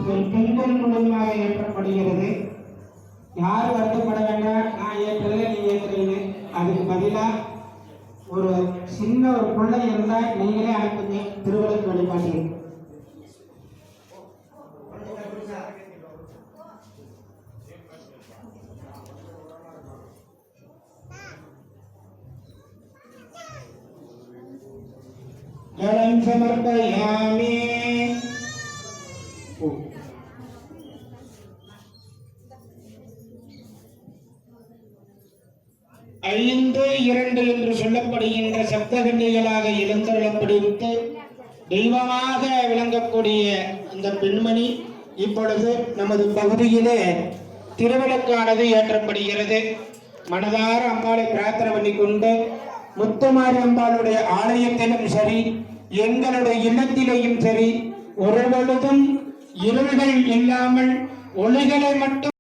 பெண்கள் மூலமாக ஏற்றப்படுகிறது. யார் வருத்தப்பட வேண்டாம், நான் ஏற்றல நீ ஏற்றுறீங்க. அதுக்கு பதிலா ஒரு சின்ன ஒரு பிள்ளை இருந்தா நீங்களே அனுப்புங்க திருவிழா வழிபாட்டில். ஜலம் சமர்ப்பயாமி. 5-2 என்று சொல்லப்படுகின்ற சப்தகன்னிகளாக எழுந்தருளப்படுத்து தெய்வமாக விளங்கக்கூடிய அந்த பெண்மணி இப்பொழுது நமது பகுதியிலே திருவிளக்கானது ஏற்றப்படுகிறது. மனதார அம்பாளை பிரார்த்தனை பண்ணி கொண்டு முத்துமாரி அம்பாளுடைய ஆலயத்திலும் சரி, எங்களுடைய இல்லத்திலேயும் சரி, ஒரு பொழுதும் இருள்கள் இல்லாமல் ஒளிகளை மட்டும்